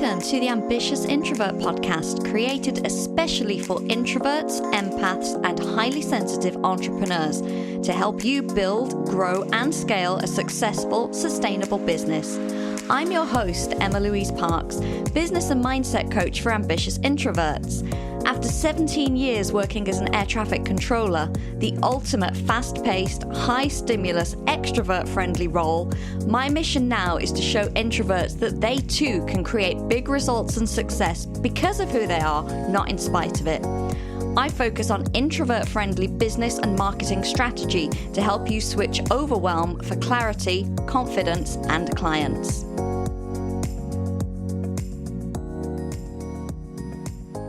Welcome to the Ambitious Introvert Podcast, created especially for introverts, empaths, and highly sensitive entrepreneurs to help you build, grow, and scale a successful, sustainable business. I'm your host, Emma-Louise Parks, business and mindset coach for ambitious introverts. After 17 years working as an air traffic controller, the ultimate fast-paced, high-stimulus, extrovert-friendly role, my mission now is to show introverts that they too can create big results and success because of who they are, not in spite of it. I focus on introvert-friendly business and marketing strategy to help you switch overwhelm for clarity, confidence, and clients.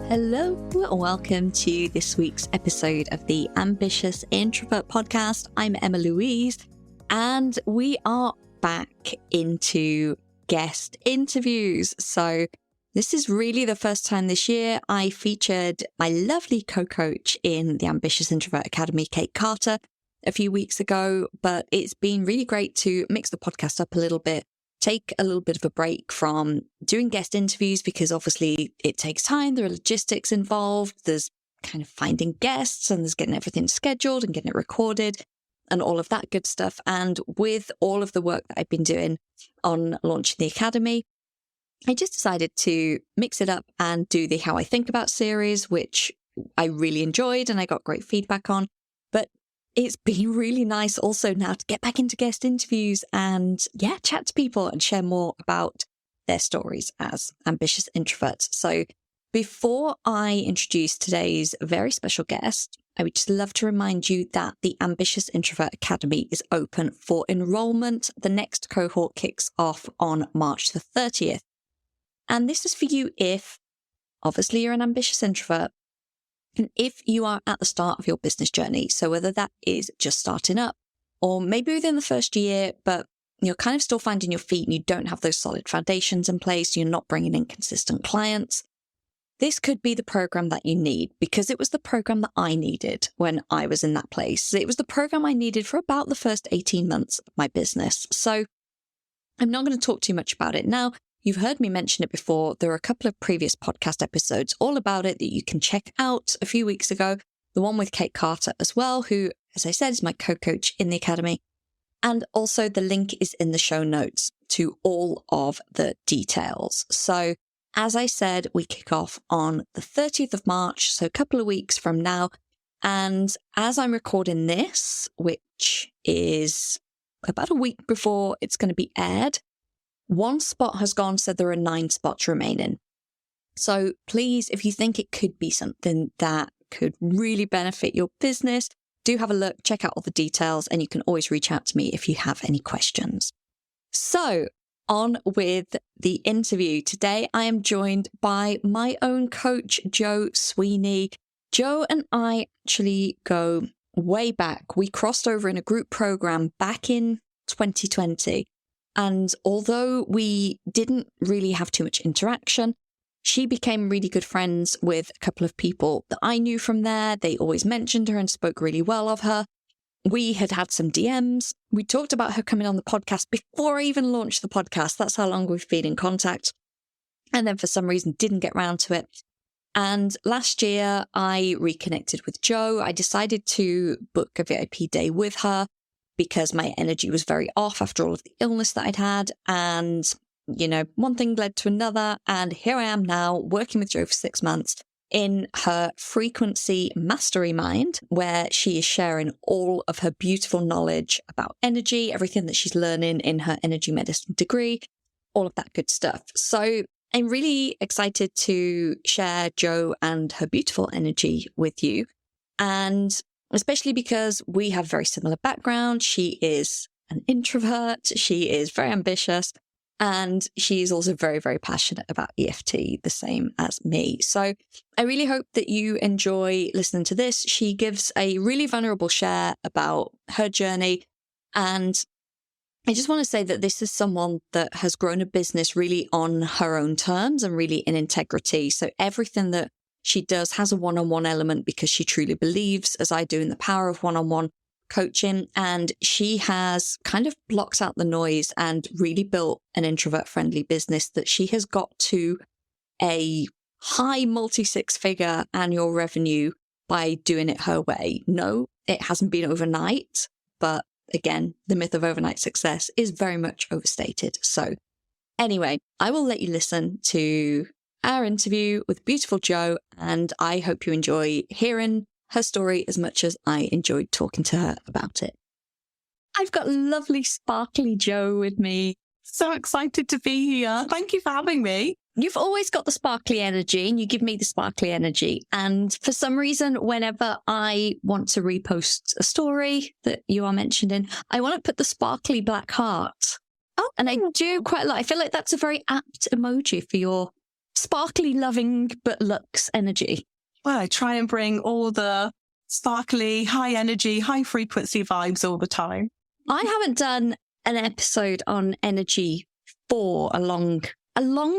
Hello, welcome to this week's episode of the Ambitious Introvert Podcast. I'm Emma-Louise, and we are back into guest interviews. So this is really the first time this year I featured my lovely co-coach in the Ambitious Introvert Academy, Kate Carter, a few weeks ago, but it's been really great to mix the podcast up a little bit, take a little bit of a break from doing guest interviews because obviously it takes time. There are logistics involved. There's kind of finding guests and there's getting everything scheduled and getting it recorded and all of that good stuff. And with all of the work that I've been doing on launching the Academy, I just decided to mix it up and do the How I Think About series, which I really enjoyed and I got great feedback on. But it's been really nice also now to get back into guest interviews and chat to people and share more about their stories as ambitious introverts. So before I introduce today's very special guest, I would just love to remind you that the Ambitious Introvert Academy is open for enrollment. The next cohort kicks off on March the 30th. And this is for you if, obviously, you're an ambitious introvert, and if you are at the start of your business journey. So whether that is just starting up or maybe within the first year, but you're kind of still finding your feet and you don't have those solid foundations in place, you're not bringing in consistent clients, this could be the program that you need because it was the program that I needed when I was in that place. It was the program I needed for about the first 18 months of my business. So I'm not going to talk too much about it now. You've heard me mention it before. There are a couple of previous podcast episodes all about it that you can check out a few weeks ago. The one with Kate Carter as well, who, as I said, is my co-coach in the Academy. And also the link is in the show notes to all of the details. So as I said, we kick off on the 30th of March, so a couple of weeks from now. And as I'm recording this, which is about a week before it's going to be aired, one spot has gone, so there are 9 spots remaining. So please, if you think it could be something that could really benefit your business, do have a look, check out all the details, and you can always reach out to me if you have any questions. So on with the interview. Today, I am joined by my own coach, Jo Sweeney. Jo and I actually go way back. We crossed over in a group program back in 2020. And although we didn't really have too much interaction, she became really good friends with a couple of people that I knew from there. They always mentioned her and spoke really well of her. We had some DMs. We talked about her coming on the podcast before I even launched the podcast. That's how long we've been in contact. And then for some reason, didn't get round to it. And last year, I reconnected with Jo. I decided to book a VIP day with her because my energy was very off after all of the illness that I'd had. And, one thing led to another. And here I am now working with Jo for 6 months in her frequency mastery mind, where she is sharing all of her beautiful knowledge about energy, everything that she's learning in her energy medicine degree, all of that good stuff. So I'm really excited to share Jo and her beautiful energy with you. And especially because we have very similar background. She is an introvert. She is very ambitious. And she is also very, very passionate about EFT, the same as me. So I really hope that you enjoy listening to this. She gives a really vulnerable share about her journey. And I just want to say that this is someone that has grown a business really on her own terms and really in integrity. So everything that she does has a one-on-one element because she truly believes, as I do, in the power of one-on-one. coaching, and she has kind of blocked out the noise and really built an introvert friendly business that she has got to a high multi-six-figure annual revenue by doing it her way. No, it hasn't been overnight, but again, the myth of overnight success is very much overstated. So anyway, I will let you listen to our interview with beautiful Jo, and I hope you enjoy hearing her story as much as I enjoyed talking to her about it. I've got lovely, sparkly Jo with me. So excited to be here. Thank you for having me. You've always got the sparkly energy, and you give me the sparkly energy. And for some reason, whenever I want to repost a story that you are mentioning, I want to put the sparkly black heart. Oh, and I do quite a lot. I feel like that's a very apt emoji for your sparkly, loving, but looks energy. Well, I try and bring all the sparkly, high energy, high frequency vibes all the time. I haven't done an episode on energy for a long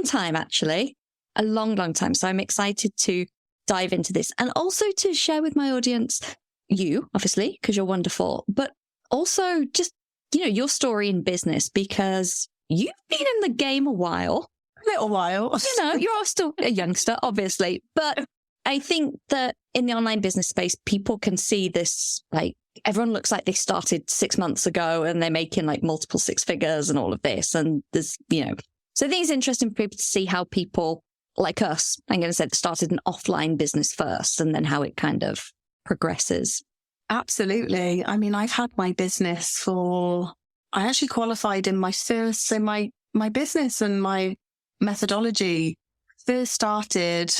time, actually. A long time. So I'm excited to dive into this and also to share with my audience, you, obviously, because you're wonderful, but also just, your story in business, because you've been in the game a while. A little while. You're still a youngster, obviously. But I think that in the online business space, people can see this, like, everyone looks like they started 6 months ago and they're making like multiple six figures and all of this. And there's, so I think it's interesting for people to see how people like us, I'm going to say, started an offline business first and then how it kind of progresses. Absolutely. I mean, I've had my business I actually qualified in my first, so my business and my methodology first started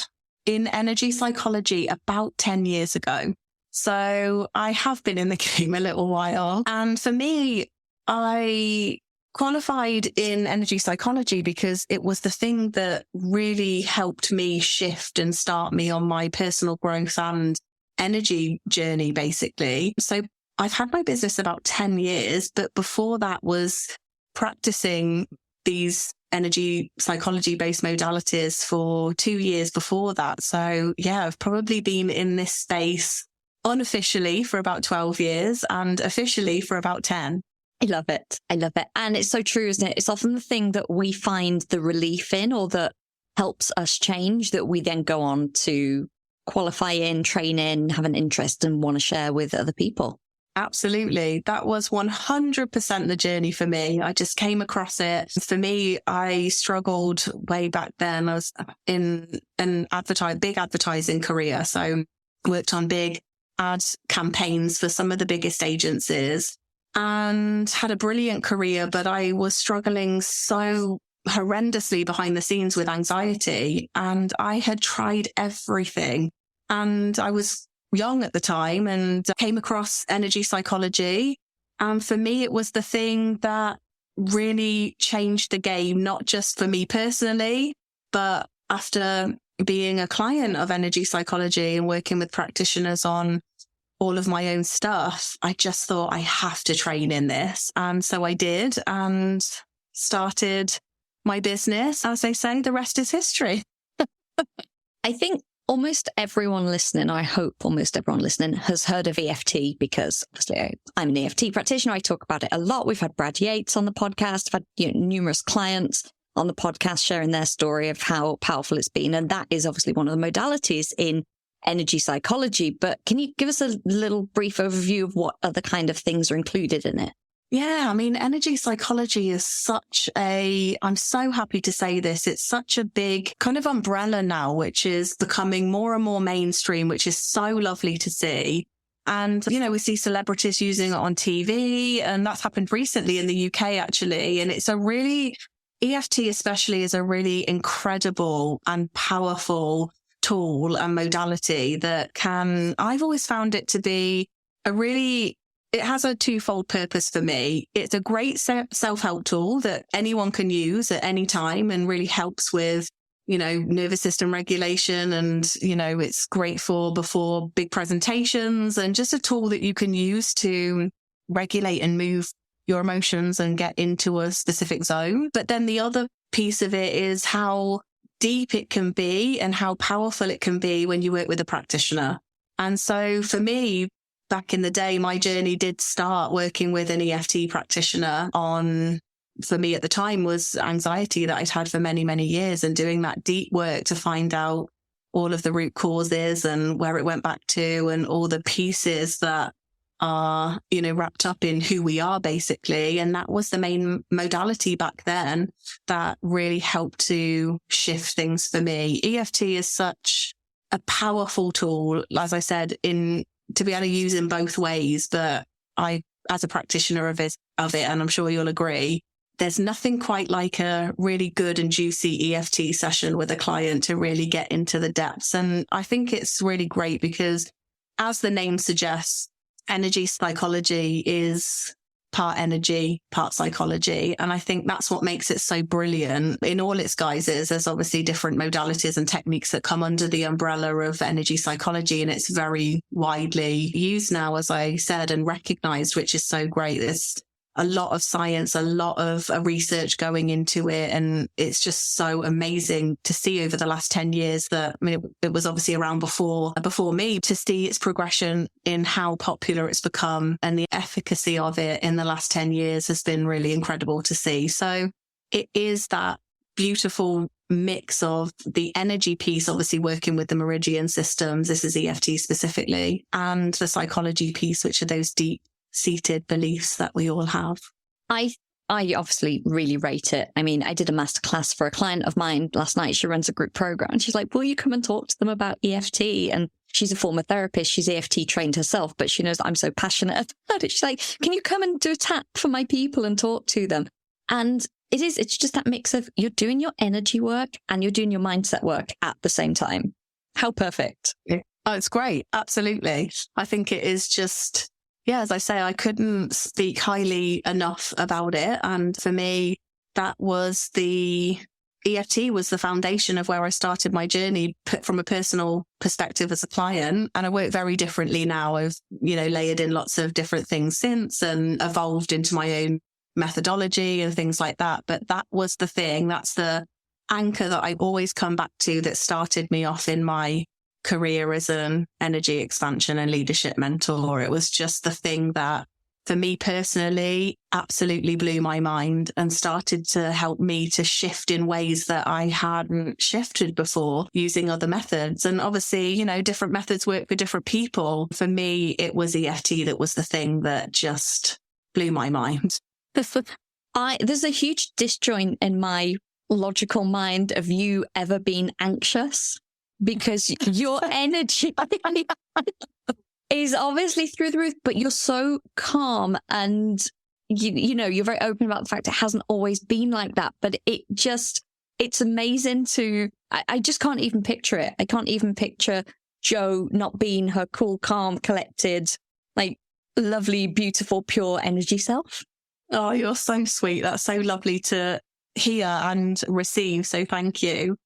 in energy psychology about 10 years ago. So I have been in the game a little while. And for me, I qualified in energy psychology because it was the thing that really helped me shift and start me on my personal growth and energy journey, basically. So I've had my business about 10 years, but before that was practicing these energy psychology based modalities for 2 years before that. So yeah, I've probably been in this space unofficially for about 12 years and officially for about 10. I love it. And it's so true, isn't it? It's often the thing that we find the relief in or that helps us change that we then go on to qualify in, train in, have an interest and want to share with other people. Absolutely. That was 100% the journey for me. I just came across it. For me, I struggled way back then. I was in an big advertising career. So worked on big ad campaigns for some of the biggest agencies and had a brilliant career, but I was struggling so horrendously behind the scenes with anxiety. And I had tried everything. And I was young at the time and came across energy psychology. And for me, it was the thing that really changed the game, not just for me personally, but after being a client of energy psychology and working with practitioners on all of my own stuff, I just thought I have to train in this. And so I did and started my business. As they say, the rest is history. I think almost everyone listening, I hope almost everyone listening, has heard of EFT because obviously I'm an EFT practitioner. I talk about it a lot. We've had Brad Yates on the podcast. I've had numerous clients on the podcast sharing their story of how powerful it's been. And that is obviously one of the modalities in energy psychology. But can you give us a little brief overview of what other kind of things are included in it? Yeah, I mean, energy psychology is I'm so happy to say this, it's such a big kind of umbrella now, which is becoming more and more mainstream, which is so lovely to see. And, we see celebrities using it on TV, and that's happened recently in the UK, actually. And it's EFT especially is a really incredible and powerful tool and modality that I've always found it to be it has a twofold purpose for me. It's a great self-help tool that anyone can use at any time and really helps with, nervous system regulation. And, it's great for before big presentations and just a tool that you can use to regulate and move your emotions and get into a specific zone. But then the other piece of it is how deep it can be and how powerful it can be when you work with a practitioner. And so for me, back in the day, my journey did start working with an EFT practitioner on, for me at the time, was anxiety that I'd had for many, many years, and doing that deep work to find out all of the root causes and where it went back to, and all the pieces that are, wrapped up in who we are, basically. And that was the main modality back then that really helped to shift things for me. EFT is such a powerful tool, as I said, to be able to use in both ways. But I, as a practitioner of it, and I'm sure you'll agree, there's nothing quite like a really good and juicy EFT session with a client to really get into the depths. And I think it's really great because, as the name suggests, energy psychology is part energy, part psychology. And I think that's what makes it so brilliant in all its guises. There's obviously different modalities and techniques that come under the umbrella of energy psychology, and it's very widely used now, as I said, and recognized, which is so great. There's a lot of science, a lot of research going into it. And it's just so amazing to see over the last 10 years that, it was obviously around before me, to see its progression in how popular it's become, and the efficacy of it in the last 10 years has been really incredible to see. So it is that beautiful mix of the energy piece, obviously working with the meridian systems, this is EFT specifically, and the psychology piece, which are those deep-seated beliefs that we all have. I obviously really rate it. I mean, I did a masterclass for a client of mine last night. She runs a group program, and she's like, will you come and talk to them about EFT? And she's a former therapist. She's EFT trained herself, but she knows that I'm so passionate about it. She's like, can you come and do a tap for my people and talk to them? And it's just that mix of, you're doing your energy work and you're doing your mindset work at the same time. How perfect. Yeah. Oh, it's great. Absolutely. I think it is just, yeah, as I say, I couldn't speak highly enough about it. And for me, that was EFT was the foundation of where I started my journey from a personal perspective as a client. And I work very differently now. I've, layered in lots of different things since and evolved into my own methodology and things like that. But that was the thing. That's the anchor that I always come back to that started me off in my career as an energy expansion and leadership mentor. It was just the thing that, for me personally, absolutely blew my mind and started to help me to shift in ways that I hadn't shifted before using other methods. And obviously, different methods work for different people. For me, it was EFT that was the thing that just blew my mind. There's a huge disjoint in my logical mind of you ever being anxious, because your energy is obviously through the roof, but you're so calm, and you're very open about the fact it hasn't always been like that. But it's amazing I just can't even picture it. I can't even picture Jo not being her cool, calm, collected, like lovely, beautiful, pure energy self. Oh, you're so sweet. That's so lovely to hear and receive. So thank you.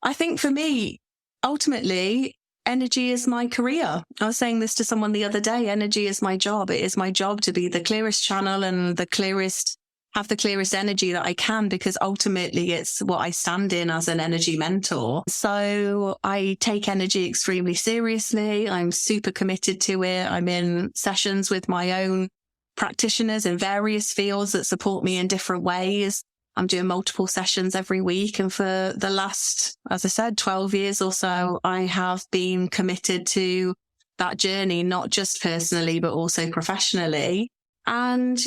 I think for me, ultimately, energy is my career. I was saying this to someone the other day. Energy is my job. It is my job to be the clearest channel and have the clearest energy that I can, because ultimately it's what I stand in as an energy mentor. So I take energy extremely seriously. I'm super committed to it. I'm in sessions with my own practitioners in various fields that support me in different ways. I'm doing multiple sessions every week. And for the last, as I said, 12 years or so, I have been committed to that journey, not just personally, but also professionally. And,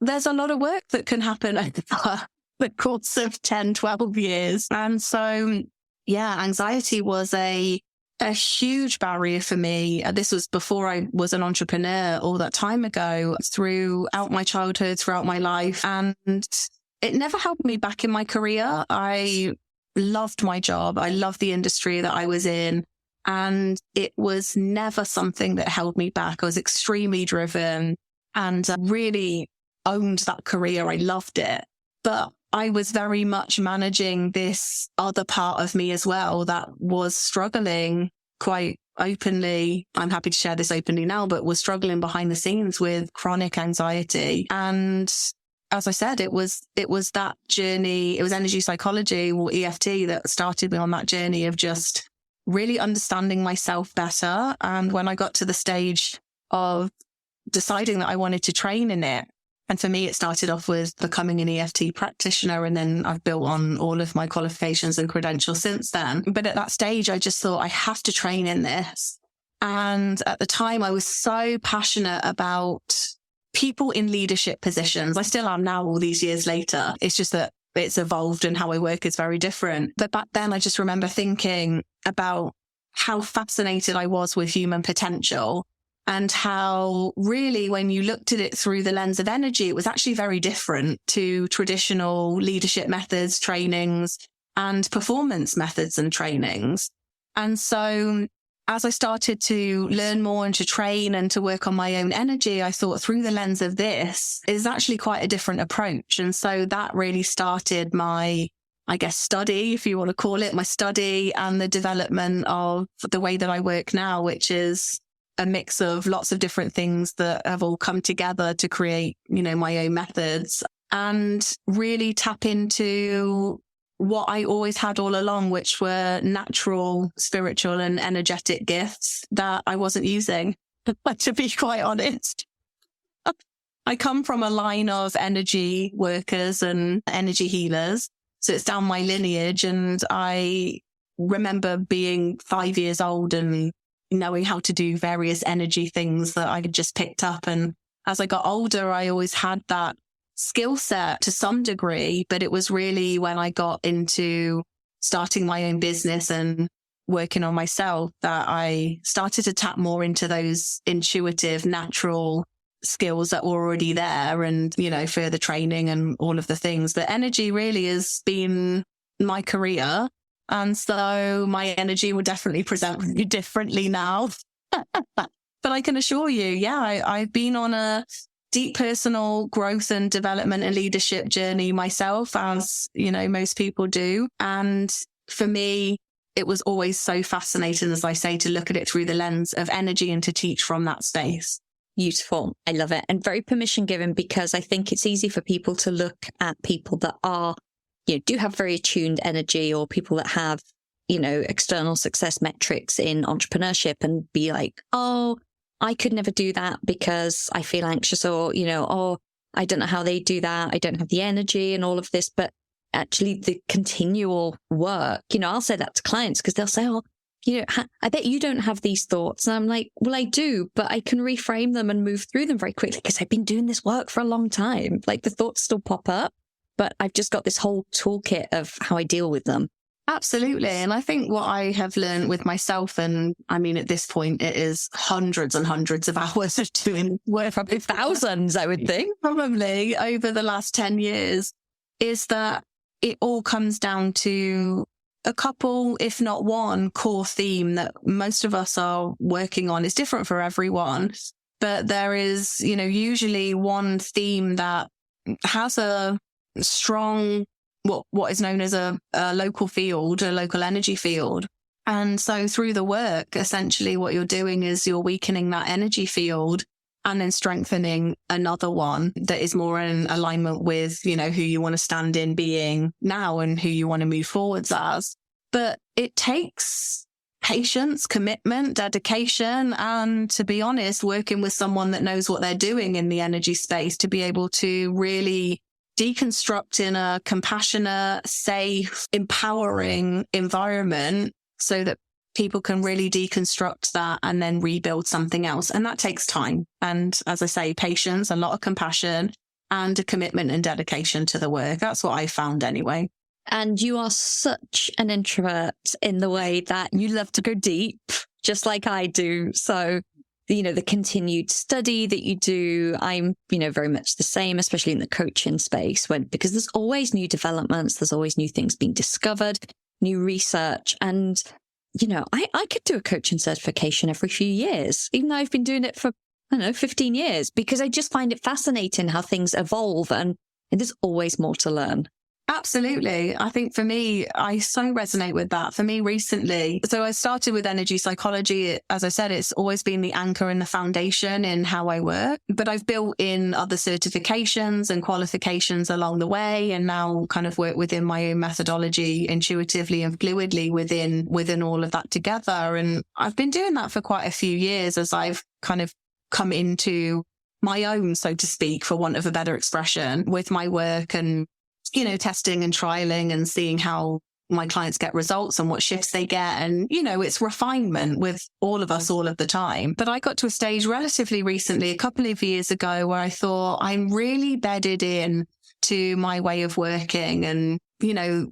there's a lot of work that can happen over the course of 10, 12 years. And so, yeah, anxiety was a huge barrier for me. This was before I was an entrepreneur all that time ago, throughout my childhood, throughout my life. And it never held me back in my career. I loved my job. I loved the industry that I was in. And it was never something that held me back. I was extremely driven and really owned that career. I loved it. But I was very much managing this other part of me as well that was struggling quite openly. I'm happy to share this openly now, but was struggling behind the scenes with chronic anxiety. And as I said, it was that journey. It was energy psychology or EFT that started me on that journey of just really understanding myself better. And when I got to the stage of deciding that I wanted to train in it. And for me, it started off with becoming an EFT practitioner, and then I've built on all of my qualifications and credentials since then. But at that stage, I just thought I have to train in this. And at the time, I was so passionate about people in leadership positions. I still am now, all these years later. It's just that it's evolved and how I work is very different. But back then, I just remember thinking about how fascinated I was with human potential, and how really, when you looked at it through the lens of energy, it was actually very different to traditional leadership methods, trainings, and performance methods and trainings. And so as I started to learn more and to train and to work on my own energy, I thought through the lens of this is actually quite a different approach. And so that really started my, I guess, study, if you want to call it, my study and the development of the way that I work now, which is a mix of lots of different things that have all come together to create, my own methods, and really tap into what I always had all along, which were natural, spiritual and energetic gifts that I wasn't using, to be quite honest. I come from a line of energy workers and energy healers. So it's down my lineage. And I remember being 5 years old and knowing how to do various energy things that I had just picked up. And as I got older, I always had that skill set to some degree, but it was really when I got into starting my own business and working on myself that I started to tap more into those intuitive, natural skills that were already there, and, further training and all of the things. But energy really has been my career. And so my energy will definitely present really differently now. But I can assure you, I've been on a deep personal growth and development and leadership journey myself, as, most people do. And for me, it was always so fascinating, as I say, to look at it through the lens of energy and to teach from that space. Beautiful. I love it. And very permission given, because I think it's easy for people to look at people that are, do have very attuned energy, or people that have, external success metrics in entrepreneurship, and be like, oh, I could never do that because I feel anxious, or, oh, I don't know how they do that. I don't have the energy and all of this. But actually the continual work, I'll say that to clients, because they'll say, oh, I bet you don't have these thoughts. And I'm like, well, I do, but I can reframe them and move through them very quickly because I've been doing this work for a long time. Like, the thoughts still pop up, but I've just got this whole toolkit of how I deal with them. Absolutely. And I think what I have learned with myself, and I mean, at this point, it is hundreds and hundreds of hours of doing work, probably thousands, I would think, probably over the last 10 years, is that it all comes down to a couple, if not one, core theme that most of us are working on. It's different for everyone, but there is, usually one theme that has a strong, what is known as a local field, a local energy field. And so through the work, essentially what you're doing is you're weakening that energy field and then strengthening another one that is more in alignment with, who you want to stand in being now and who you want to move forwards as. But it takes patience, commitment, dedication, and, to be honest, working with someone that knows what they're doing in the energy space to be able to really deconstruct in a compassionate, safe, empowering environment so that people can really deconstruct that and then rebuild something else. And that takes time. And as I say, patience, a lot of compassion, and a commitment and dedication to the work. That's what I found anyway. And you are such an introvert in the way that you love to go deep, just like I do. So, the continued study that you do, I'm, very much the same, especially in the coaching space, because there's always new developments, there's always new things being discovered, new research. And, I could do a coaching certification every few years, even though I've been doing it for, 15 years, because I just find it fascinating how things evolve, and there's always more to learn. Absolutely. I think for me, I so resonate with that. For me recently, so I started with energy psychology. As I said, it's always been the anchor and the foundation in how I work, but I've built in other certifications and qualifications along the way, and now kind of work within my own methodology intuitively and fluidly within all of that together. And I've been doing that for quite a few years as I've kind of come into my own, so to speak, for want of a better expression, with my work and, testing and trialing and seeing how my clients get results and what shifts they get. And, it's refinement with all of us all of the time. But I got to a stage relatively recently, a couple of years ago, where I thought I'm really bedded in to my way of working. And,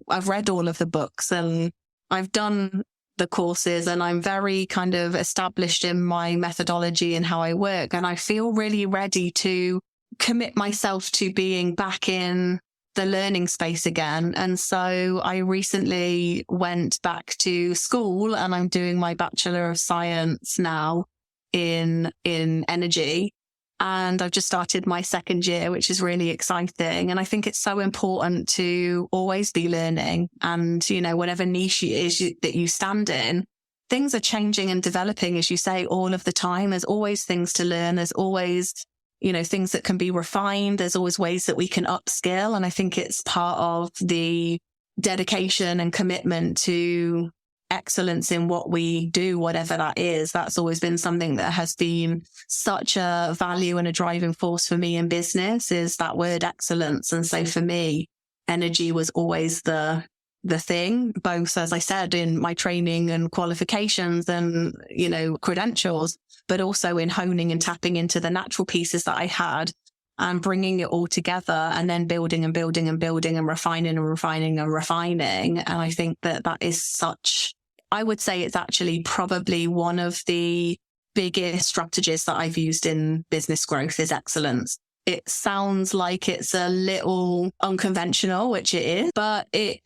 I've read all of the books and I've done the courses and I'm very kind of established in my methodology and how I work. And I feel really ready to commit myself to being back in the learning space again. And so I recently went back to school and I'm doing my Bachelor of Science now in energy. And I've just started my second year, which is really exciting. And I think it's so important to always be learning. And, whatever niche it is that you stand in, things are changing and developing, as you say, all of the time. There's always things to learn. There's always, things that can be refined. There's always ways that we can upskill. And I think it's part of the dedication and commitment to excellence in what we do, whatever that is. That's always been something that has been such a value and a driving force for me in business, is that word excellence. And so for me, energy was always the thing, both, as I said, in my training and qualifications and, credentials, but also in honing and tapping into the natural pieces that I had and bringing it all together and then building and building and building and refining and refining and refining. And I think that is such, I would say it's actually probably one of the biggest strategies that I've used in business growth is excellence. It sounds like it's a little unconventional, which it is, but it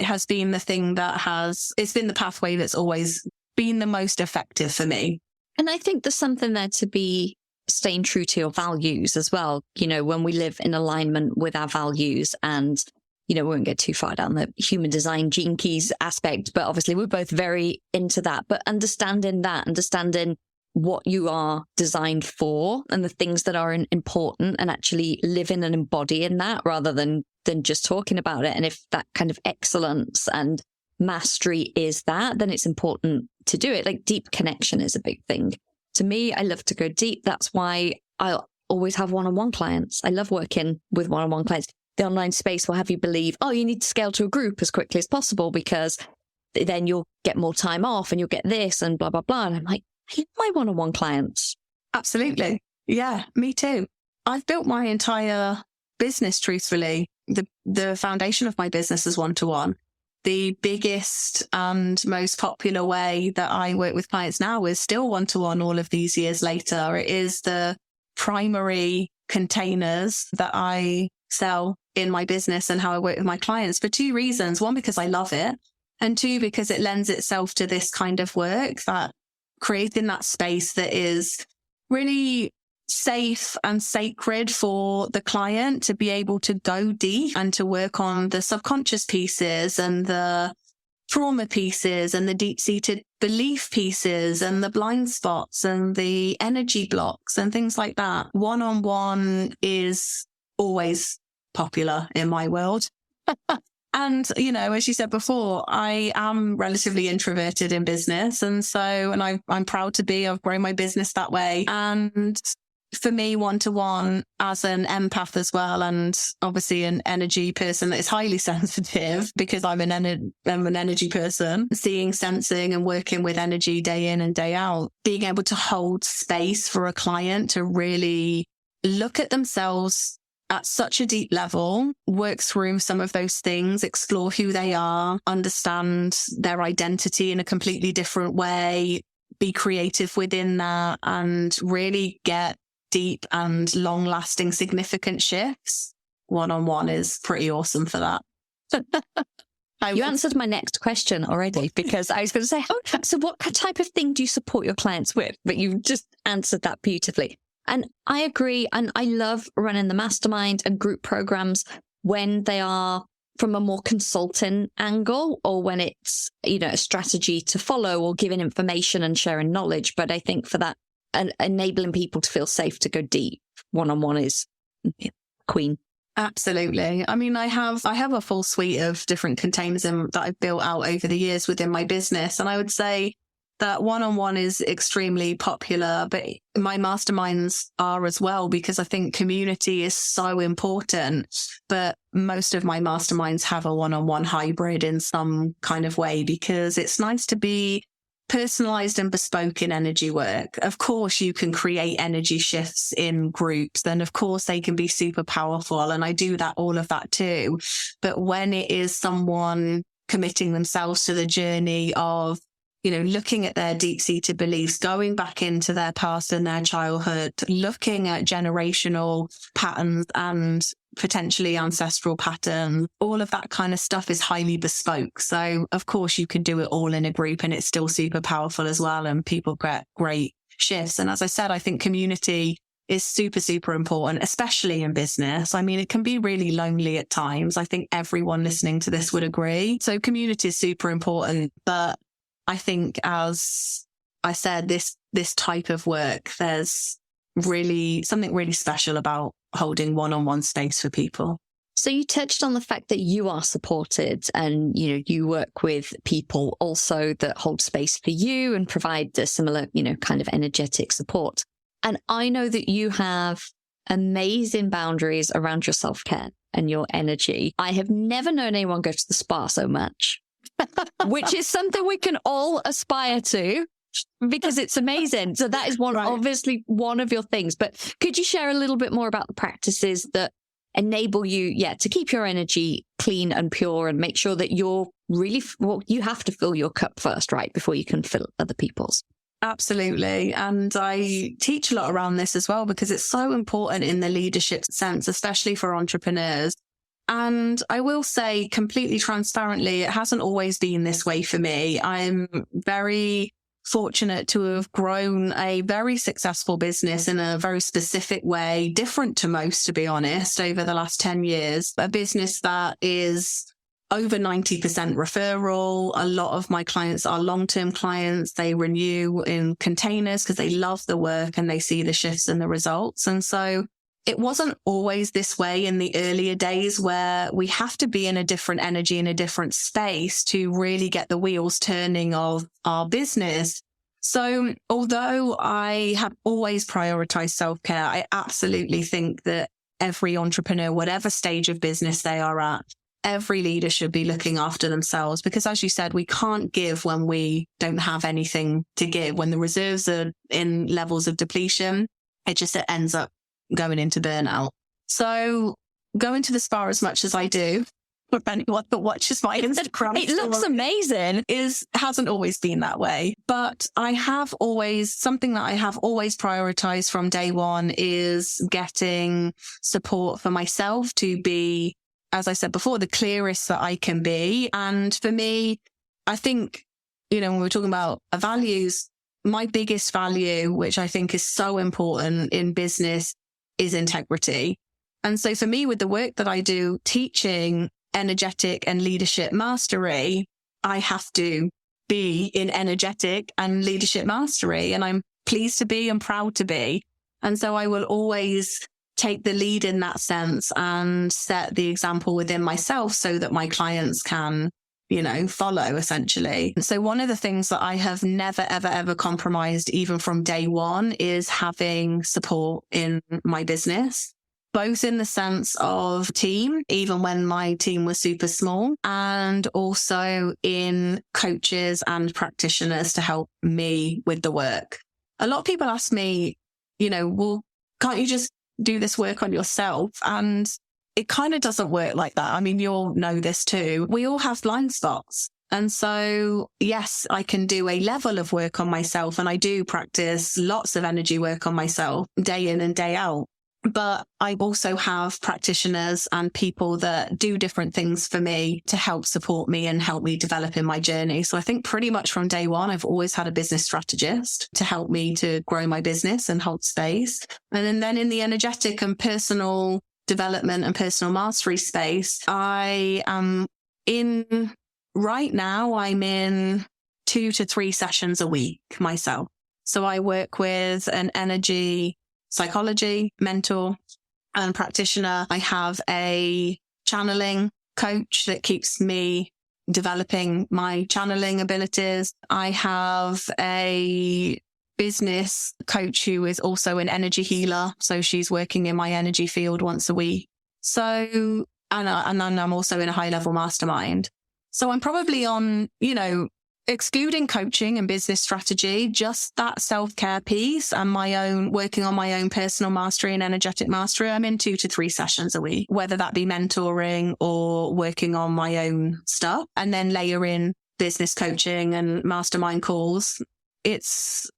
has been the thing it's been the pathway that's always been the most effective for me. And I think there's something there to be staying true to your values as well. When we live in alignment with our values and, we won't get too far down the human design gene keys aspect, but obviously we're both very into that. But understanding what you are designed for and the things that are important and actually living and embodying that rather than just talking about it. And if that kind of excellence and mastery is that, then it's important to do it. Like deep connection is a big thing. To me, I love to go deep. That's why I'll always have one-on-one clients. I love working with one-on-one clients. The online space will have you believe, you need to scale to a group as quickly as possible because then you'll get more time off and you'll get this and blah, blah, blah. And I'm like, I love my one-on-one clients. Absolutely. Yeah, me too. I've built my entire business, truthfully. The foundation of my business is one-to-one. The biggest and most popular way that I work with clients now is still one-to-one all of these years later. It is the primary containers that I sell in my business and how I work with my clients for two reasons. One, because I love it. And two, because it lends itself to this kind of work, that creating that space that is really safe and sacred for the client to be able to go deep and to work on the subconscious pieces and the trauma pieces and the deep-seated belief pieces and the blind spots and the energy blocks and things like that. One-on-one is always popular in my world. And, as you said before, I am relatively introverted in business. And I'm proud to be. I've grown my business that way. And for me, one-to-one as an empath as well, and obviously an energy person that is highly sensitive because I'm an energy person, seeing, sensing and working with energy day in and day out, being able to hold space for a client to really look at themselves at such a deep level, work through some of those things, explore who they are, understand their identity in a completely different way, be creative within that, and really get deep and long-lasting significant shifts. One-on-one is pretty awesome for that. You answered my next question already, because I was going to say, so what type of thing do you support your clients with? But you just answered that beautifully. And I agree. And I love running the mastermind and group programs when they are from a more consulting angle or when it's, a strategy to follow or giving information and sharing knowledge. But I think for that, enabling people to feel safe to go deep, one-on-one is queen. Absolutely. I mean, I have a full suite of different containers that I've built out over the years within my business. And I would say that one-on-one is extremely popular, but my masterminds are as well, because I think community is so important. But most of my masterminds have a one-on-one hybrid in some kind of way, because it's nice to be personalized and bespoke in energy work. Of course, you can create energy shifts in groups, and of course they can be super powerful. And I do all of that too. But when it is someone committing themselves to the journey of, looking at their deep-seated beliefs, going back into their past and their childhood, looking at generational patterns and potentially ancestral patterns, all of that kind of stuff is highly bespoke. So of course you can do it all in a group and it's still super powerful as well, and people get great shifts. And as I said, I think community is super, super important, especially in business. I mean, it can be really lonely at times. I think everyone listening to this would agree. So community is super important. But I think, as I said, this type of work, there's really something really special about holding one-on-one space for people. So you touched on the fact that you are supported, and, you work with people also that hold space for you and provide the similar, kind of energetic support. And I know that you have amazing boundaries around your self-care and your energy. I have never known anyone go to the spa so much, which is something we can all aspire to, because it's amazing. So that is obviously one of your things. But could you share a little bit more about the practices that enable you, to keep your energy clean and pure, and make sure that you're really, you have to fill your cup first, right, before you can fill other people's? Absolutely. And I teach a lot around this as well, because it's so important in the leadership sense, especially for entrepreneurs. And I will say completely transparently, it hasn't always been this way for me. I'm very fortunate to have grown a very successful business in a very specific way, different to most, to be honest, over the last 10 years. A business that is over 90% referral. A lot of my clients are long-term clients. They renew in containers because they love the work and they see the shifts and the results. And so it wasn't always this way in the earlier days, where we have to be in a different energy, in a different space to really get the wheels turning of our business. So although I have always prioritized self-care, I absolutely think that every entrepreneur, whatever stage of business they are at, every leader should be looking after themselves, because as you said, we can't give when we don't have anything to give. When the reserves are in levels of depletion, it ends up going into burnout. So going to the spa as much as I do, for anyone that watches my Instagram, it looks amazing. Hasn't always been that way. But something that I have always prioritized from day one is getting support for myself to be, as I said before, the clearest that I can be. And for me, I think, when we're talking about values, my biggest value, which I think is so important in business, is integrity. And so for me, with the work that I do, teaching energetic and leadership mastery, I have to be in energetic and leadership mastery. And I'm pleased to be and proud to be. And so I will always take the lead in that sense and set the example within myself so that my clients can, follow, essentially. So one of the things that I have never, ever, ever compromised, even from day one, is having support in my business, both in the sense of team, even when my team was super small, and also in coaches and practitioners to help me with the work. A lot of people ask me, well, can't you just do this work on yourself? And it kind of doesn't work like that. I mean, you'll know this too. We all have blind spots. And so, yes, I can do a level of work on myself, and I do practice lots of energy work on myself day in and day out. But I also have practitioners and people that do different things for me to help support me and help me develop in my journey. So I think pretty much from day one, I've always had a business strategist to help me to grow my business and hold space. And then in the energetic and personal development and personal mastery space, right now I'm in 2 to 3 sessions a week myself. So I work with an energy psychology mentor and practitioner. I have a channeling coach that keeps me developing my channeling abilities. I have a business coach who is also an energy healer. So she's working in my energy field once a week. So, and I'm also in a high level mastermind. So I'm probably on, excluding coaching and business strategy, just that self-care piece and working on my own personal mastery and energetic mastery. I'm in 2 to 3 sessions a week, whether that be mentoring or working on my own stuff, and then layer in business coaching and mastermind calls. It's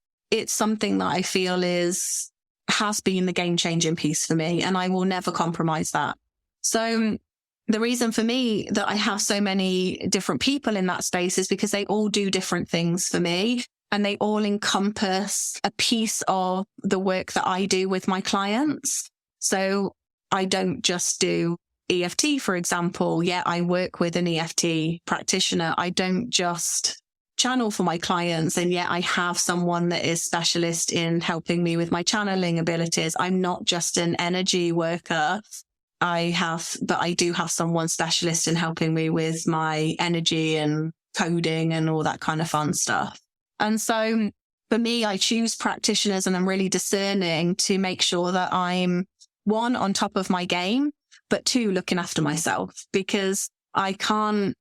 something that I feel has been the game-changing piece for me, and I will never compromise that. So the reason for me that I have so many different people in that space is because they all do different things for me, and they all encompass a piece of the work that I do with my clients. So I don't just do EFT, for example. Yeah, I work with an EFT practitioner. I don't just channel for my clients, and yet I have someone that is specialist in helping me with my channeling abilities. I'm not just an energy worker. But I do have someone specialist in helping me with my energy and coding and all that kind of fun stuff. And so for me, I choose practitioners, and I'm really discerning to make sure that I'm, 1, on top of my game, but 2, looking after myself, because I'm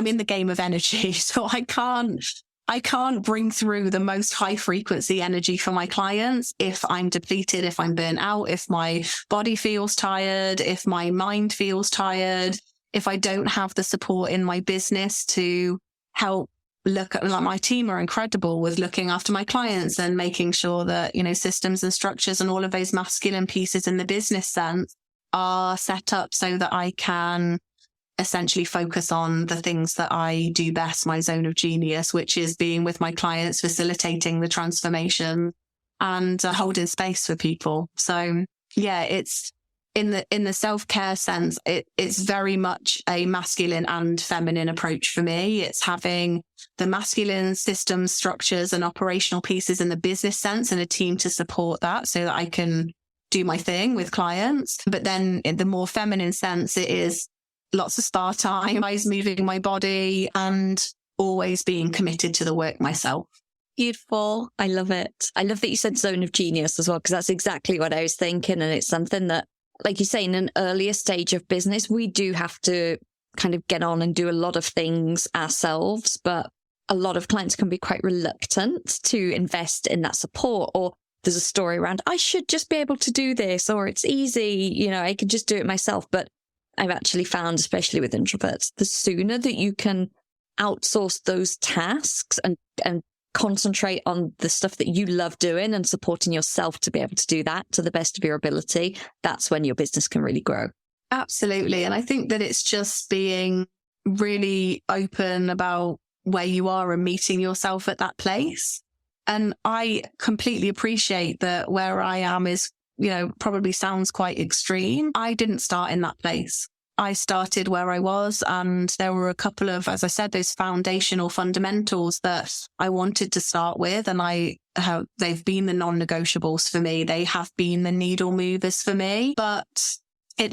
in the game of energy. So I can't bring through the most high frequency energy for my clients if I'm depleted, if I'm burnt out, if my body feels tired, if my mind feels tired, if I don't have the support in my business to help look at, like, my team are incredible with looking after my clients and making sure that, systems and structures and all of those masculine pieces in the business sense are set up so that I can essentially focus on the things that I do best, my zone of genius, which is being with my clients, facilitating the transformation and holding space for people. So yeah, it's in the self-care sense, it's very much a masculine and feminine approach for me. It's having the masculine systems, structures and operational pieces in the business sense and a team to support that so that I can do my thing with clients. But then in the more feminine sense, it is lots of star time, always moving my body and always being committed to the work myself. Beautiful. I love it. I love that you said zone of genius as well, because that's exactly what I was thinking. And it's something that, like you say, in an earlier stage of business, we do have to kind of get on and do a lot of things ourselves. But a lot of clients can be quite reluctant to invest in that support, or there's a story around, I should just be able to do this, or it's easy, I can just do it myself. But I've actually found, especially with introverts, the sooner that you can outsource those tasks and concentrate on the stuff that you love doing and supporting yourself to be able to do that to the best of your ability, that's when your business can really grow. Absolutely. And I think that it's just being really open about where you are and meeting yourself at that place. And I completely appreciate that where I am is, probably sounds quite extreme. I didn't start in that place. I started where I was, and there were a couple of, as I said, those foundational fundamentals that I wanted to start with. And they've been the non-negotiables for me. They have been the needle movers for me, but it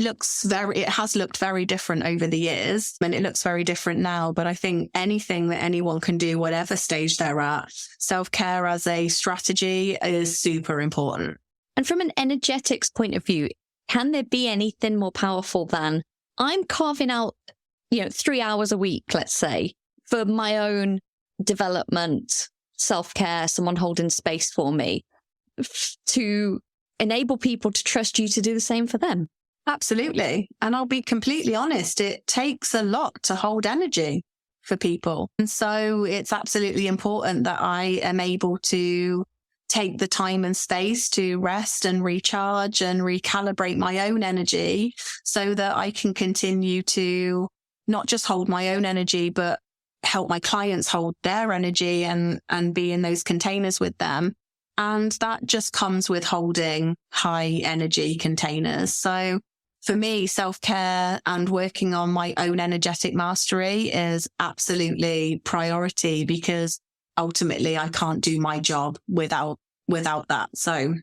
has looked very different over the years, and it looks very different now. But I think anything that anyone can do, whatever stage they're at, self-care as a strategy is super important. And from an energetics point of view, can there be anything more powerful than I'm carving out, 3 hours a week, let's say, for my own development, self-care, someone holding space for me, to enable people to trust you to do the same for them? Absolutely. And I'll be completely honest, it takes a lot to hold energy for people. And so it's absolutely important that I am able to take the time and space to rest and recharge and recalibrate my own energy so that I can continue to not just hold my own energy, but help my clients hold their energy and be in those containers with them. And that just comes with holding high energy containers. So for me, self-care and working on my own energetic mastery is absolutely priority, because ultimately I can't do my job without that. So,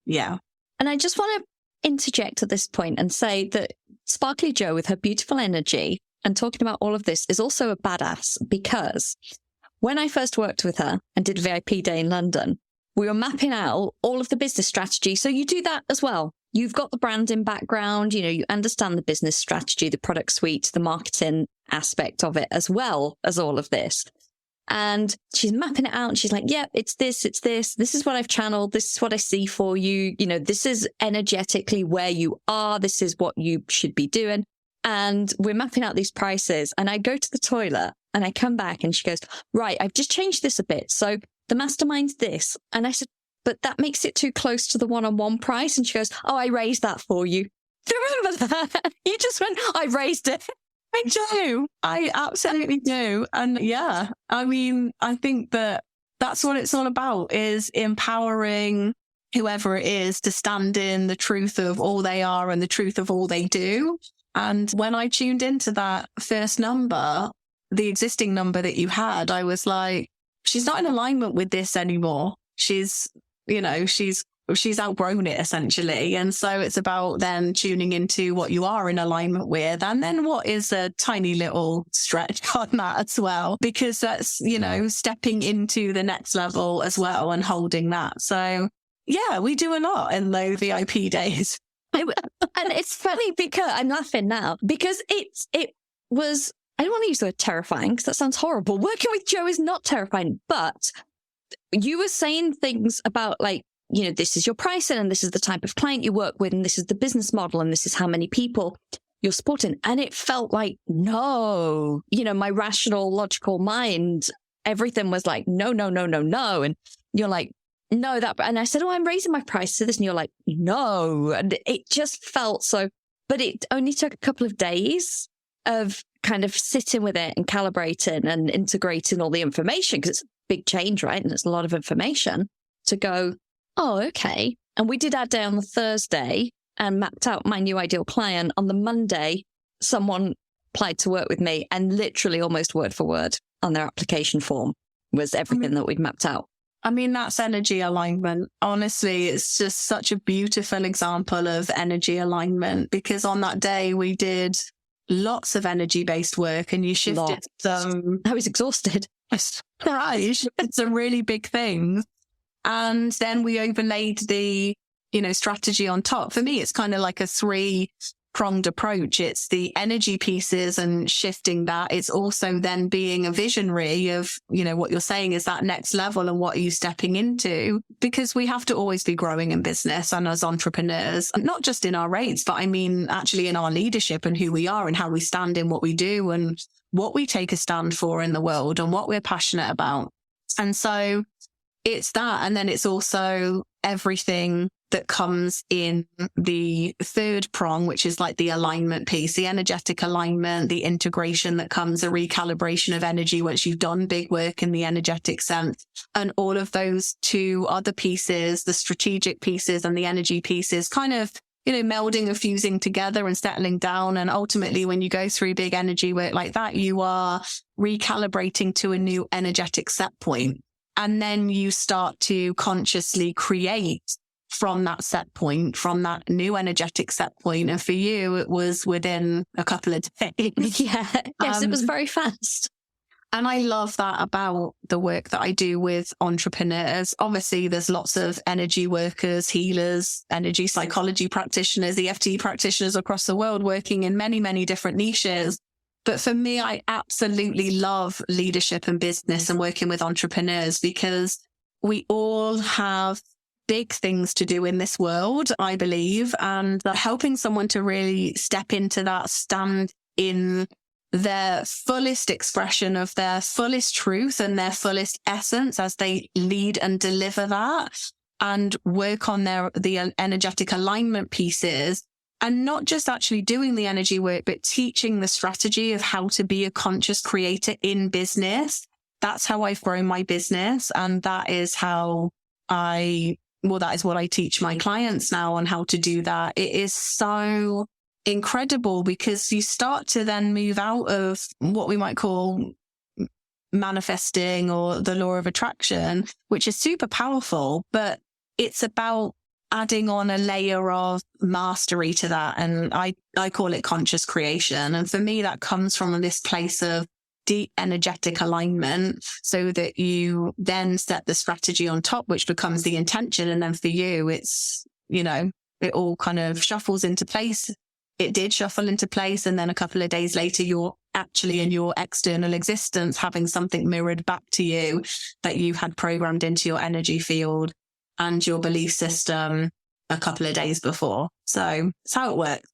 yeah. And I just want to interject at this point and say that Sparkly Jo, with her beautiful energy, and talking about all of this is also a badass, because when I first worked with her and did VIP Day in London, we were mapping out all of the business strategy. So you do that as well. You've got the branding background, you understand the business strategy, the product suite, the marketing aspect of it, as well as all of this. And she's mapping it out and she's like, yep, it's this. This is what I've channeled. This is what I see for you. This is energetically where you are. This is what you should be doing. And we're mapping out these prices. And I go to the toilet and I come back and she goes, right, I've just changed this a bit. So the mastermind's this. And I said, but that makes it too close to the one-on-one price. And she goes, oh, I raised that for you. Do you remember that? You just went, I raised it. I do. I absolutely do. And yeah, I mean, I think that's what it's all about, is empowering whoever it is to stand in the truth of all they are and the truth of all they do. And when I tuned into that first number, the existing number that you had, I was like, she's not in alignment with this anymore. She's outgrown it essentially. And so it's about then tuning into what you are in alignment with, and then what is a tiny little stretch on that as well, because that's, stepping into the next level as well and holding that. So yeah, we do a lot in the VIP days. And it's funny because I'm laughing now because it was, I don't want to use the word terrifying because that sounds horrible. Working with Jo is not terrifying, but you were saying things about like, this is your pricing and this is the type of client you work with and this is the business model and this is how many people you're supporting. And it felt like, no, my rational, logical mind, everything was like, no. And you're like, no, that, and I said, oh, I'm raising my price to this. And you're like, no. And it just felt so, but it only took a couple of days of kind of sitting with it and calibrating and integrating all the information, because it's a big change, right? And it's a lot of information to go, oh, okay. And we did our day on the Thursday and mapped out my new ideal client. On the Monday, someone applied to work with me, and literally almost word for word on their application form was everything that we'd mapped out. I mean, that's energy alignment. Honestly, it's just such a beautiful example of energy alignment, because on that day we did lots of energy-based work and you shifted some... I was exhausted. Right, you shifted some really big things. And then we overlaid the, strategy on top. For me, it's kind of like a three-pronged approach. It's the energy pieces and shifting that. It's also then being a visionary of, what you're saying is that next level and what are you stepping into? Because we have to always be growing in business and as entrepreneurs, not just in our rates, but I mean, actually in our leadership and who we are and how we stand in what we do and what we take a stand for in the world and what we're passionate about. And so it's that. And then it's also everything that comes in the third prong, which is like the alignment piece, the energetic alignment, the integration that comes, a recalibration of energy once you've done big work in the energetic sense. And all of those two other pieces, the strategic pieces and the energy pieces, kind of, melding and fusing together and settling down. And ultimately, when you go through big energy work like that, you are recalibrating to a new energetic set point. And then you start to consciously create from that set point, from that new energetic set point. And for you, it was within a couple of days. Yeah. Yes, it was very fast. And I love that about the work that I do with entrepreneurs. Obviously, there's lots of energy workers, healers, energy psychology practitioners, EFT practitioners across the world working in many, many different niches. But for me, I absolutely love leadership and business and working with entrepreneurs, because we all have big things to do in this world, I believe, and helping someone to really step into that, stand in their fullest expression of their fullest truth and their fullest essence as they lead and deliver that, and work on the energetic alignment pieces. And not just actually doing the energy work, but teaching the strategy of how to be a conscious creator in business. That's how I've grown my business. And that is how that is what I teach my clients now on how to do that. It is so incredible, because you start to then move out of what we might call manifesting or the law of attraction, which is super powerful, but it's about adding on a layer of mastery to that. And I call it conscious creation. And for me, that comes from this place of deep energetic alignment, so that you then set the strategy on top, which becomes the intention. And then for you, it's, it all kind of shuffles into place. It did shuffle into place. And then a couple of days later, you're actually in your external existence having something mirrored back to you that you had programmed into your energy field and your belief system a couple of days before. So it's how it works.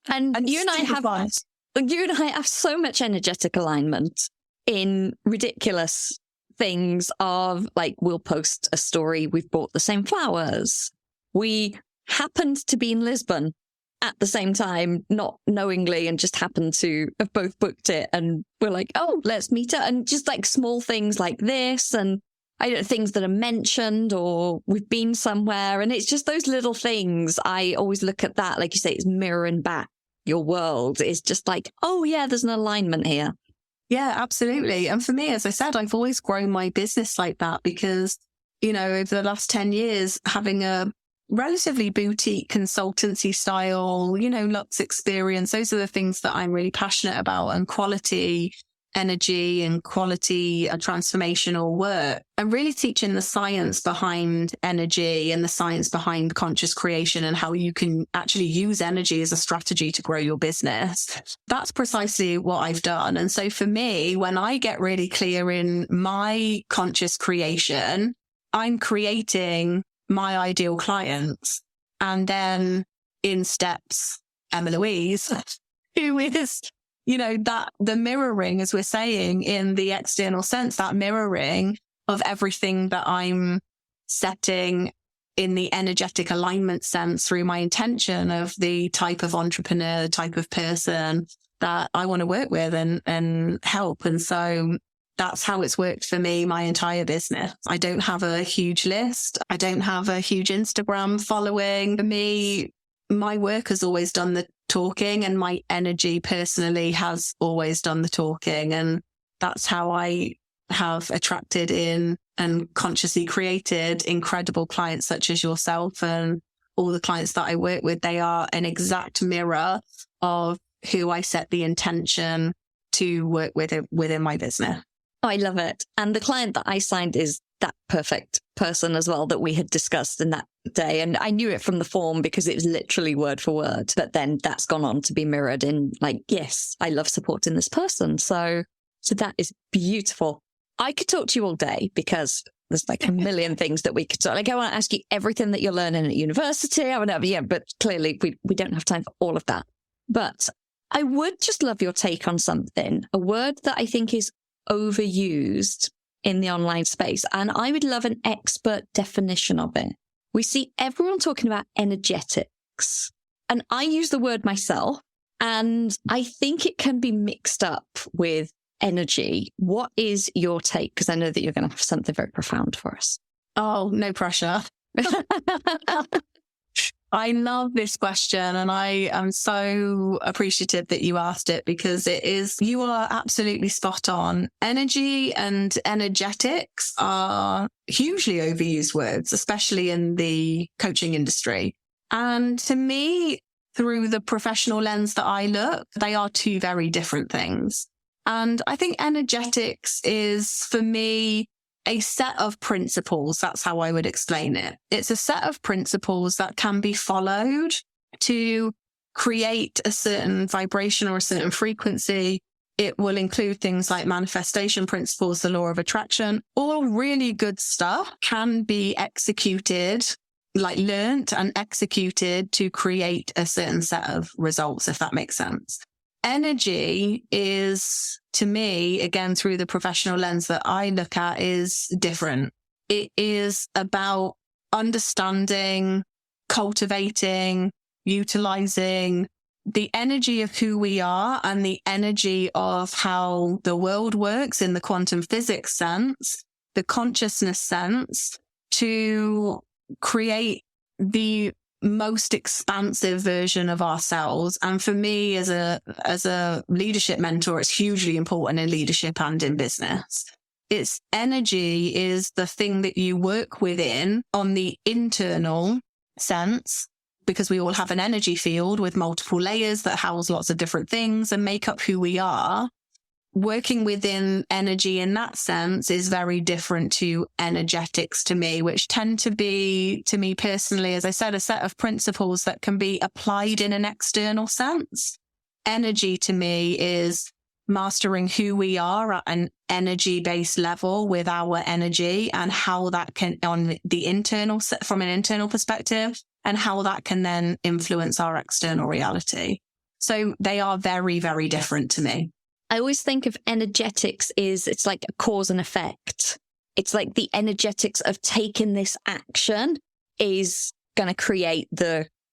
And you and I have so much energetic alignment in ridiculous things of, like, we'll post a story, we've bought the same flowers. We happened to be in Lisbon at the same time, not knowingly, and just happened to have both booked it. And we're like, oh, let's meet up. And just like small things like this, and things that are mentioned, or we've been somewhere. And it's just those little things. I always look at that, like you say, it's mirroring back your world. It's just like, oh yeah, there's an alignment here. Yeah, absolutely. And for me, as I said, I've always grown my business like that because, over the last 10 years, having a relatively boutique consultancy style, Lux experience, those are the things that I'm really passionate about, and quality energy and quality transformational work, and really teaching the science behind energy and the science behind conscious creation and how you can actually use energy as a strategy to grow your business. That's precisely what I've done. And so for me, when I get really clear in my conscious creation, I'm creating my ideal clients. And then in steps Emma-Louise, who is that the mirroring, as we're saying, in the external sense, that mirroring of everything that I'm setting in the energetic alignment sense through my intention of the type of entrepreneur, the type of person that I want to work with and help. And so that's how it's worked for me, my entire business. I don't have a huge list. I don't have a huge Instagram following. For me, my work has always done the talking, and my energy personally has always done the talking. And that's how I have attracted in and consciously created incredible clients such as yourself, and all the clients that I work with. They are an exact mirror of who I set the intention to work with within my business. Oh, I love it. And the client that I signed is that perfect person as well that we had discussed in that day. And I knew it from the form because it was literally word for word. But then that's gone on to be mirrored in, like, yes, I love supporting this person. So that is beautiful. I could talk to you all day because there's like a million things that we could talk. Like, I want to ask you everything that you're learning at university. I would have, but clearly we don't have time for all of that. But I would just love your take on something, a word that I think is overused in the online space. And I would love an expert definition of it. We see everyone talking about energetics, and I use the word myself, and I think it can be mixed up with energy. What is your take? Because I know that you're going to have something very profound for us. Oh, no pressure. I love this question, and I am so appreciative that you asked it, because you are absolutely spot on. Energy and energetics are hugely overused words, especially in the coaching industry. And to me, through the professional lens that I look, they are two very different things. And I think energetics is, for me, a set of principles. That's how I would explain it. It's a set of principles that can be followed to create a certain vibration or a certain frequency. It will include things like manifestation principles, the law of attraction. All really good stuff can be executed, like learnt and executed to create a certain set of results, if that makes sense. Energy is, to me, again, through the professional lens that I look at, is different. It is about understanding, cultivating, utilizing the energy of who we are and the energy of how the world works in the quantum physics sense, the consciousness sense, to create the most expansive version of ourselves. And for me, as a leadership mentor, it's hugely important in leadership and in business. It's energy is the thing that you work within on the internal sense, because we all have an energy field with multiple layers that house lots of different things and make up who we are. Working within energy in that sense is very different to energetics to me, which tend to be, to me personally, as I said, a set of principles that can be applied in an external sense. Energy to me is mastering who we are at an energy-based level with our energy, and how that can, on the internal, from an internal perspective, and how that can then influence our external reality. So they are very, very different to me. I always think of energetics it's like a cause and effect. It's like the energetics of taking this action is going to create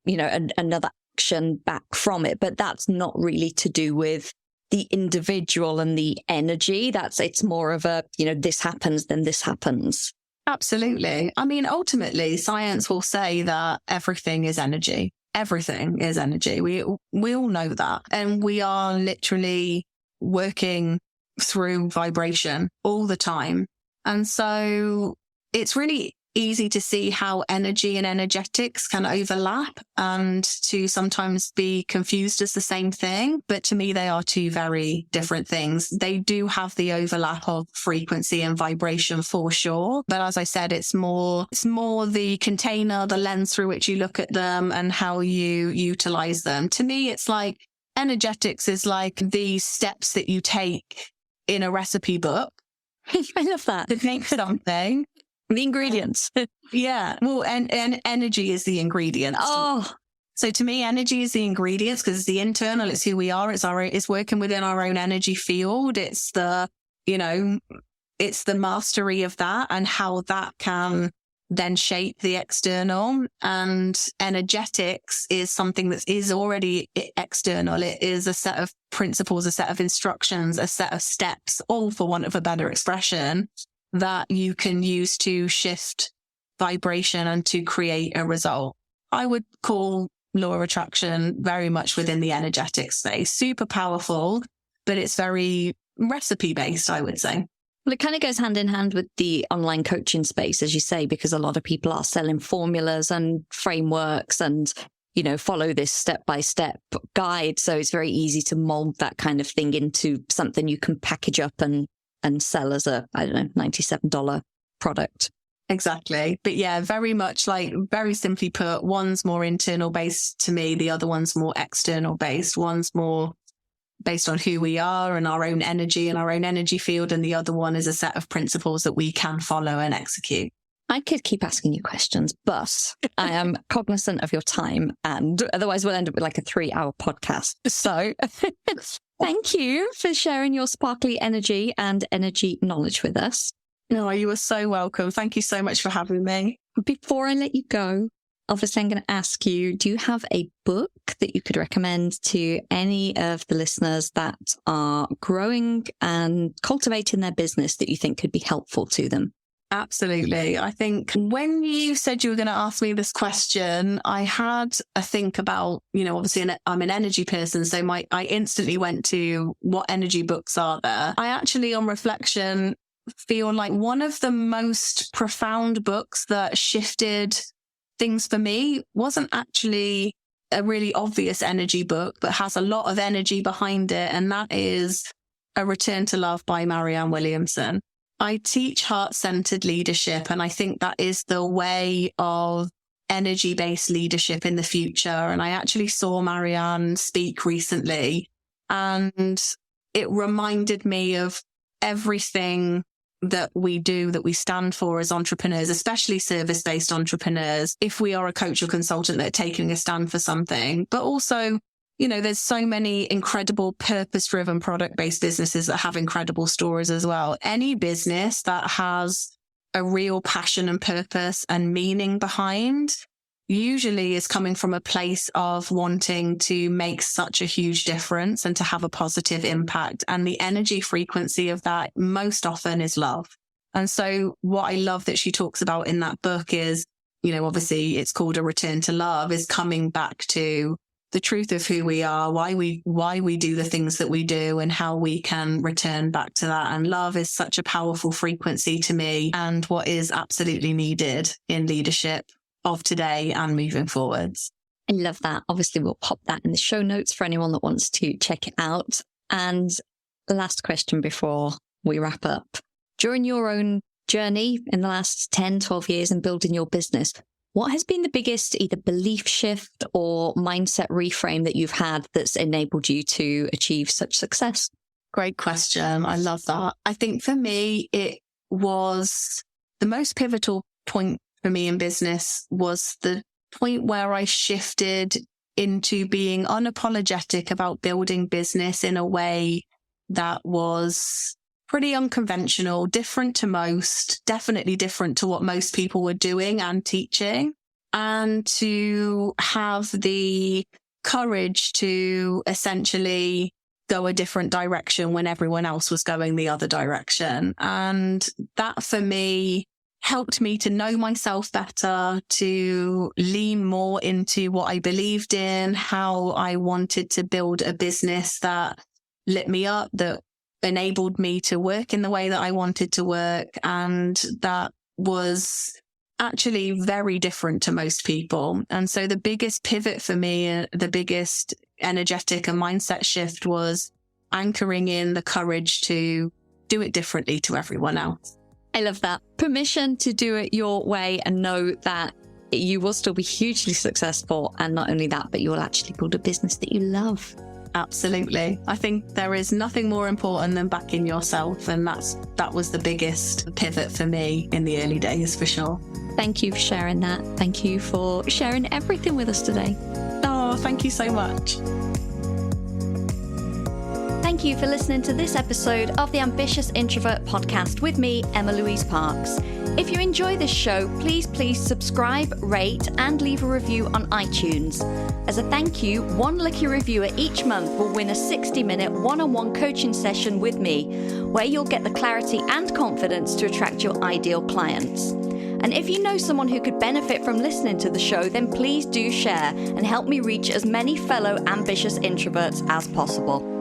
another action back from it. But that's not really to do with the individual and the energy. It's more of a, this happens, then this happens. Absolutely. I mean, ultimately, science will say that everything is energy. Everything is energy. We all know that. And we are literally working through vibration all the time. And so it's really easy to see how energy and energetics can overlap and to sometimes be confused as the same thing. But to me, they are two very different things. They do have the overlap of frequency and vibration for sure. But as I said, it's more the container, the lens through which you look at them and how you utilize them. To me, it's like energetics is like the steps that you take in a recipe book. I love that. To make something. The ingredients. Yeah. Well, and energy is the ingredients. Oh. So to me, energy is the ingredients because it's the internal, it's who we are. It's working within our own energy field. It's the mastery of that and how that can then shape the external. And energetics is something that is already external. It is a set of principles, a set of instructions, a set of steps, all for want of a better expression, that you can use to shift vibration and to create a result. I would call law of attraction very much within the energetic space. Super powerful, but it's very recipe based, I would say. Well, it kind of goes hand in hand with the online coaching space, as you say, because a lot of people are selling formulas and frameworks and, follow this step-by-step guide. So it's very easy to mold that kind of thing into something you can package up and sell as a, $97 product. Exactly. But yeah, very much like, very simply put, one's more internal based to me. The other one's more external based. One's more based on who we are and our own energy and our own energy field. And the other one is a set of principles that we can follow and execute. I could keep asking you questions, but I am cognizant of your time, and otherwise we'll end up with like a 3-hour podcast. So thank you for sharing your sparkly energy and energy knowledge with us. No, you are so welcome. Thank you so much for having me. Before I let you go, obviously I'm going to ask you, do you have a book that you could recommend to any of the listeners that are growing and cultivating their business that you think could be helpful to them? Absolutely. I think when you said you were going to ask me this question, I had a think about, obviously I'm an energy person, so I instantly went to what energy books are there. I actually, on reflection, feel like one of the most profound books that shifted things for me wasn't actually a really obvious energy book, but has a lot of energy behind it. And that is A Return to Love by Marianne Williamson. I teach heart-centered leadership, and I think that is the way of energy-based leadership in the future. And I actually saw Marianne speak recently, and it reminded me of everything that we do, that we stand for as entrepreneurs, especially service-based entrepreneurs, if we are a coach or consultant that are taking a stand for something. But also, there's so many incredible purpose-driven product-based businesses that have incredible stories as well. Any business that has a real passion and purpose and meaning behind usually is coming from a place of wanting to make such a huge difference and to have a positive impact. And the energy frequency of that most often is love. And so what I love that she talks about in that book is, obviously it's called A Return to Love, is coming back to the truth of who we are, why we do the things that we do, and how we can return back to that. And love is such a powerful frequency to me, and what is absolutely needed in leadership of today and moving forwards. I love that. Obviously, we'll pop that in the show notes for anyone that wants to check it out. And the last question before we wrap up. During your own journey in the last 10, 12 years in building your business, what has been the biggest either belief shift or mindset reframe that you've had that's enabled you to achieve such success? Great question. I love that. I think for me, it was the most pivotal point for me in business was the point where I shifted into being unapologetic about building business in a way that was pretty unconventional, different to most, definitely different to what most people were doing and teaching, and to have the courage to essentially go a different direction when everyone else was going the other direction. And that for me helped me to know myself better, to lean more into what I believed in, how I wanted to build a business that lit me up, that enabled me to work in the way that I wanted to work. And that was actually very different to most people. And so the biggest pivot for me, the biggest energetic and mindset shift was anchoring in the courage to do it differently to everyone else. I love that. Permission to do it your way and know that you will still be hugely successful. And not only that, but you will actually build a business that you love. Absolutely. I think there is nothing more important than backing yourself. And that was the biggest pivot for me in the early days, for sure. Thank you for sharing that. Thank you for sharing everything with us today. Oh, thank you so much. Thank you for listening to this episode of the Ambitious Introvert Podcast with me, Emma-Louise Parks. If you enjoy this show, please subscribe, rate, and leave a review on iTunes. As a thank you, one lucky reviewer each month will win a 60-minute one-on-one coaching session with me, where you'll get the clarity and confidence to attract your ideal clients. And if you know someone who could benefit from listening to the show, then please do share and help me reach as many fellow ambitious introverts as possible.